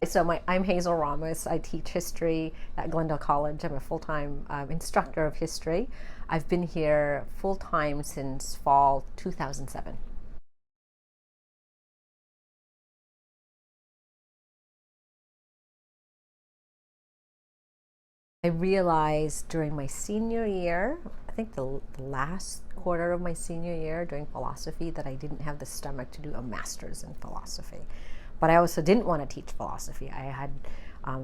So I'm Hazel Ramos. I teach history at Glendale College. I'm a full-time instructor of history. I've been here full-time since fall 2007. I realized during my senior year, I think the last quarter of my senior year during philosophy, that I didn't have the stomach to do a master's in philosophy. But I also didn't want to teach philosophy. I had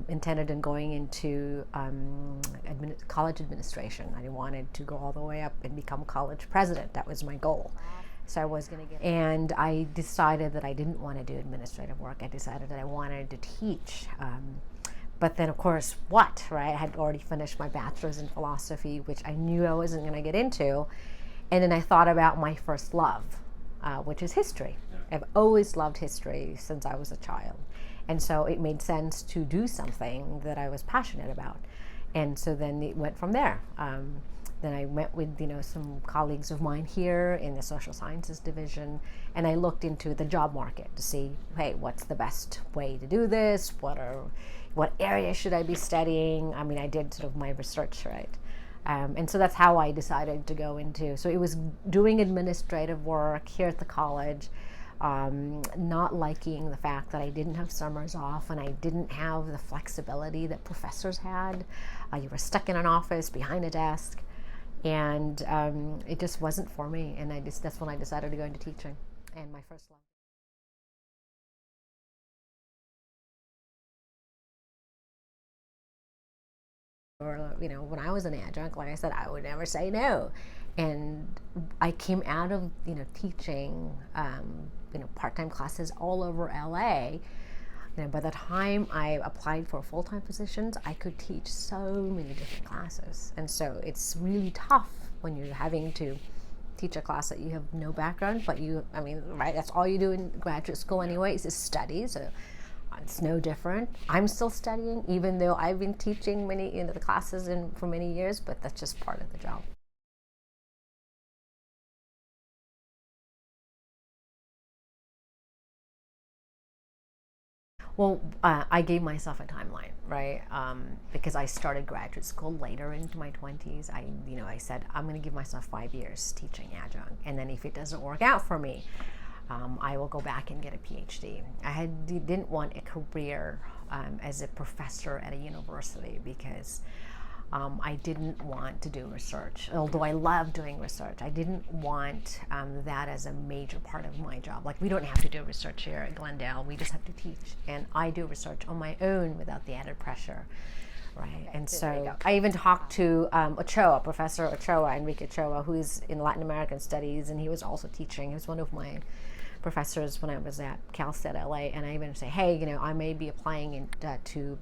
intended on going into college administration. I wanted to go all the way up and become college president. That was my goal. So I was going to get, and I decided that I didn't want to do administrative work. I decided that I wanted to teach. But then, of course, what, right? I had already finished my bachelor's in philosophy, which I knew I wasn't going to get into. And then I thought about my first love, which is history. I've always loved history since I was a child. And so it made sense to do something that I was passionate about. And so then it went from there. Then I met with some colleagues of mine here in the social sciences division, and I looked into the job market to see, hey, what's the best way to do this? What area should I be studying? I mean, I did sort of my research, right? And so that's how I decided to go into. So it was doing administrative work here at the college, not liking the fact that I didn't have summers off and I didn't have the flexibility that professors had. You were stuck in an office behind a desk, and it just wasn't for me. And that's when I decided to go into teaching. And my first love. Or when I was an adjunct, like I said, I would never say no. And I came out of teaching part-time classes all over LA. By the time I applied for full-time positions, I could teach so many different classes. And so it's really tough when you're having to teach a class that you have no background, but right, that's all you do in graduate school anyways, is study. So it's no different. I'm still studying, even though I've been teaching many the classes for many years, but that's just part of the job. Well, I gave myself a timeline, right? Because I started graduate school later into my 20s. I said, I'm going to give myself 5 years teaching adjunct. And then if it doesn't work out for me, I will go back and get a PhD. Didn't want a career as a professor at a university, because I didn't want to do research. Although I love doing research, I didn't want that as a major part of my job. Like, we don't have to do research here at Glendale. We just have to teach. And I do research on my own without the added pressure. Right, and so I even talked to Ochoa, Professor Ochoa, Enrique Ochoa, who's in Latin American Studies, and he was also teaching. He was one of my professors when I was at Cal State LA, and I even say, hey, I may be applying to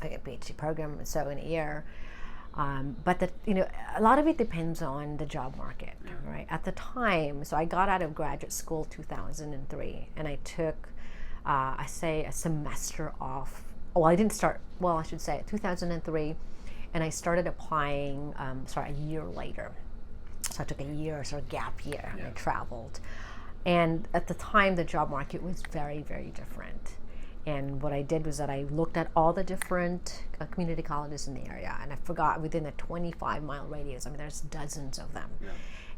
a PhD program so in a year. But a lot of it depends on the job market, right? At the time, so I got out of graduate school 2003, and I took, a semester off. Well, I didn't start, well, I should say 2003, and I started applying, a year later. So I took a year, sort of gap year, and I traveled. And at the time, the job market was very, very different. And what I did was that I looked at all the different community colleges in the area, and I forgot within a 25-mile radius. I mean, there's dozens of them. Yeah.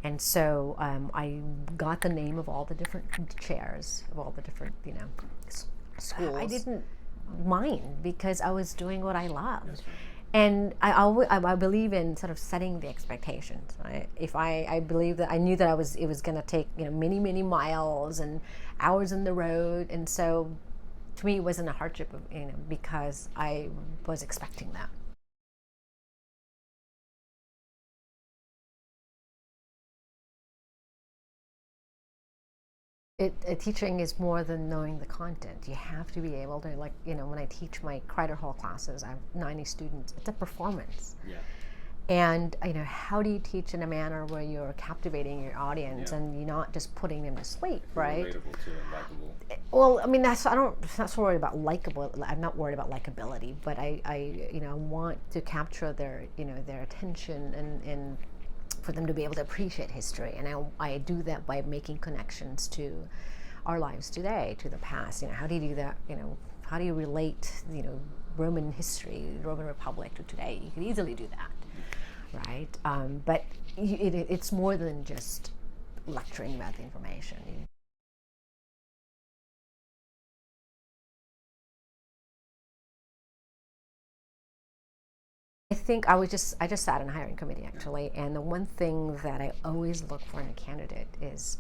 And so I got the name of all the different chairs of all the different, schools. I didn't mind because I was doing what I loved. Right. And I believe in sort of setting the expectations, right? If I believe that I knew that it was going to take many, many miles and hours on the road, and so to me it wasn't a hardship because I was expecting that. teaching is more than knowing the content. You have to be able to, like, when I teach my Crider Hall classes, I have 90 students. It's a performance. Yeah. And how do you teach in a manner where you're captivating your audience and you're not just putting them to sleep, right? Relatable to and likable. Well, I mean, I'm not so worried about likable. I'm not worried about likability, but I want to capture their attention and for them to be able to appreciate history. And I do that by making connections to our lives today, to the past. How do you do that? How do you relate, Roman history, Roman Republic to today? You can easily do that, right? But it's more than just lecturing about the information. I think I just sat in a hiring committee actually, and the one thing that I always look for in a candidate is,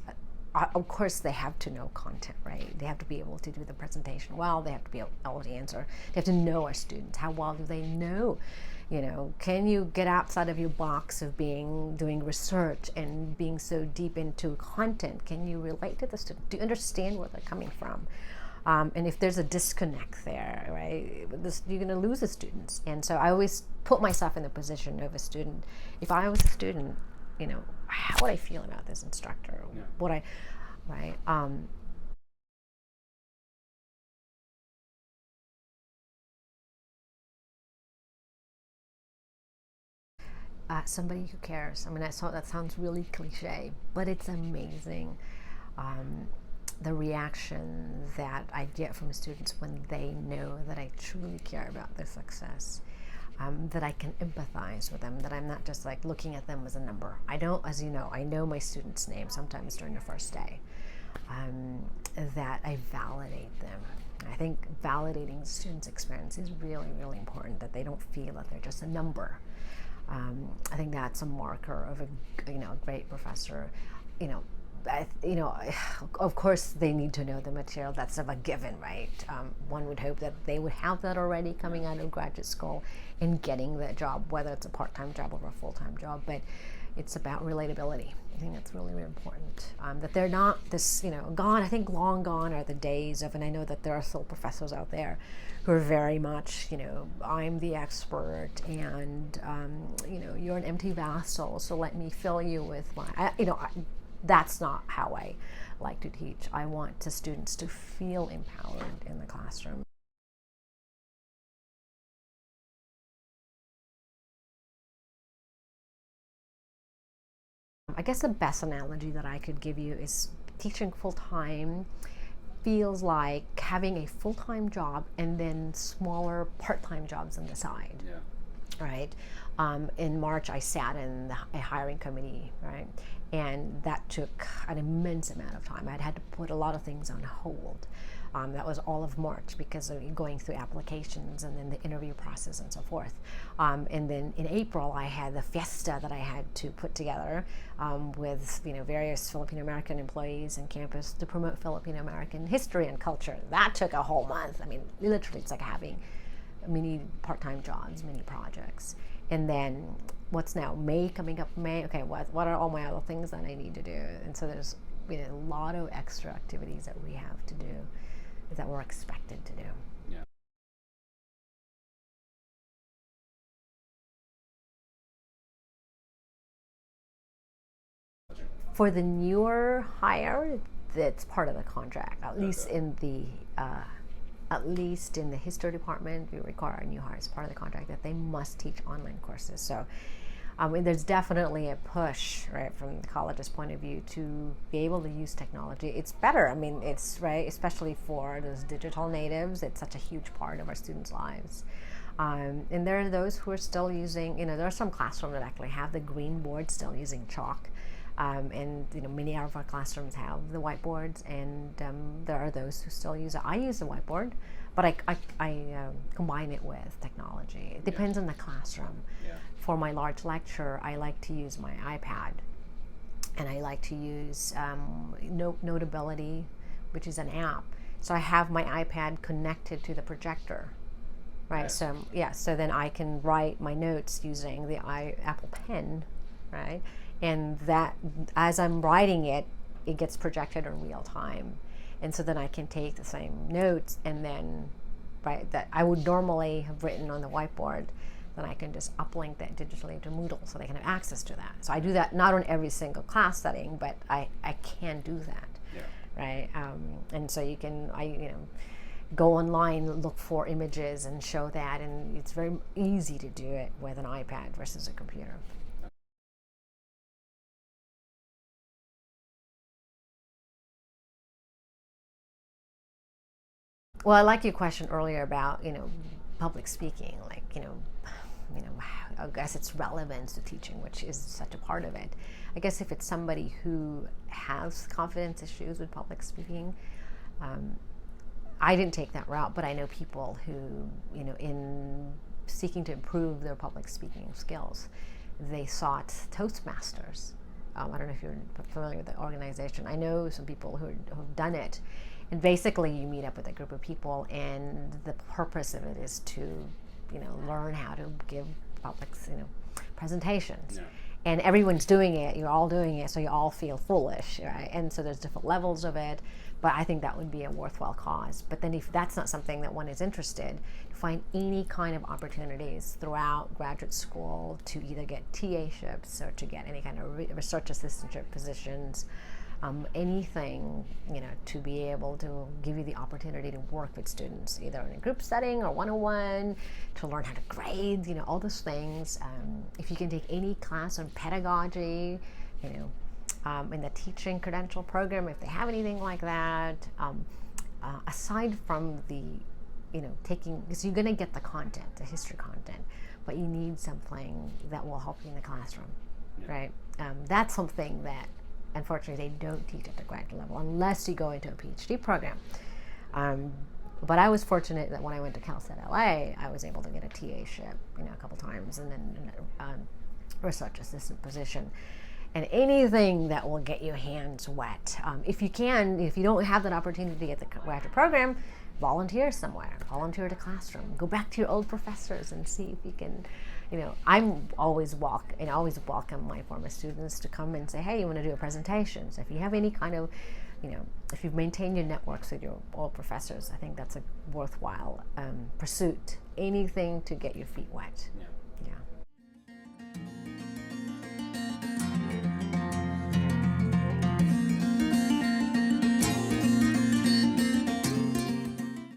of course, they have to know content, right? They have to be able to do the presentation well. They have to be able to answer. They have to know our students. How well do they know? Can you get outside of your box of doing research and being so deep into content? Can you relate to the student? Do you understand where they're coming from? And if there's a disconnect there, right, you're going to lose the students. And so I always put myself in the position of a student. If I was a student, how would I feel about this instructor? Yeah. Right? Somebody who cares. I mean, that sounds really cliche, but it's amazing. The reaction that I get from students when they know that I truly care about their success, that I can empathize with them, that I'm not just like looking at them as a number. I don't, as you know, I know my students' names sometimes during the first day, that I validate them. I think validating the students' experience is really, really important, that they don't feel that they're just a number. I think that's a marker of a great professor. Of course they need to know the material. That's a given, right? One would hope that they would have that already coming out of graduate school and getting that job, whether it's a part-time job or a full-time job. But it's about relatability. I think that's really, really important. That they're not this, gone. I think long gone are the days of, and I know that there are still professors out there who are very much, I'm the expert, and you're an empty vessel, so let me fill you with my, that's not how I like to teach. I want the students to feel empowered in the classroom. I guess the best analogy that I could give you is teaching full-time feels like having a full-time job and then smaller part-time jobs on the side. Yeah. Right? In March, I sat in a hiring committee, right? And that took an immense amount of time. I'd had to put a lot of things on hold. That was all of March because of going through applications and then the interview process and so forth. And then in April, I had the fiesta that I had to put together with various Filipino American employees in campus to promote Filipino American history and culture. That took a whole month. I mean, literally, it's like having many part-time jobs, many projects. And then what's now May, coming up May? Okay, what are all my other things that I need to do? And so there's a lot of extra activities that we have to do, that we're expected to do. Yeah. For the newer hire, that's part of the contract. At least in the history department, we require our new hires, part of the contract, that they must teach online courses. So there's definitely a push, right, from the college's point of view to be able to use technology. It's better. I mean, it's right, especially for those digital natives. It's such a huge part of our students' lives. And there are those who are still using, there are some classrooms that actually have the green board still using chalk. And many of our classrooms have the whiteboards, and there are those who still use it. I use the whiteboard, but I combine it with technology. It depends on the classroom. Yeah. For my large lecture, I like to use my iPad, and I like to use Notability, which is an app. So I have my iPad connected to the projector, right? So so then I can write my notes using the Apple Pen, right? And that, as I'm writing it, it gets projected in real time. And so then I can take the same notes and then, right, that I would normally have written on the whiteboard, then I can just uplink that digitally to Moodle so they can have access to that. So I do that not on every single class setting, but I can do that, right? And so you can, go online, look for images and show that, and it's very easy to do it with an iPad versus a computer. Well, I like your question earlier about, public speaking, like, I guess its relevance to teaching, which is such a part of it. I guess if it's somebody who has confidence issues with public speaking, I didn't take that route, but I know people who, in seeking to improve their public speaking skills, they sought Toastmasters. I don't know if you're familiar with the organization. I know some people who've done it. And basically you meet up with a group of people, and the purpose of it is to, learn how to give public, presentations. Yeah. And everyone's doing it, you're all doing it, so you all feel foolish, right? And so there's different levels of it, but I think that would be a worthwhile cause. But then if that's not something that one is interested, find any kind of opportunities throughout graduate school to either get TA-ships or to get any kind of research assistantship positions, anything, to be able to give you the opportunity to work with students, either in a group setting or one-on-one, to learn how to grade, all those things. If you can take any class on pedagogy, in the teaching credential program, if they have anything like that, aside from the, taking, because you're going to get the content, the history content, but you need something that will help you in the classroom, right? That's something that unfortunately they don't teach at the graduate level unless you go into a PhD program. But I was fortunate that when I went to CalStat LA, I was able to get a TA-ship, a couple times, and then a research assistant position. And anything that will get your hands wet. If you don't have that opportunity to get the graduate program, volunteer somewhere, volunteer at a classroom, go back to your old professors and see if you can, I'm always welcome my former students to come and say, hey, you want to do a presentation? So if you have any kind of, if you've maintained your networks with your old professors, I think that's a worthwhile pursuit. Anything to get your feet wet. Yeah.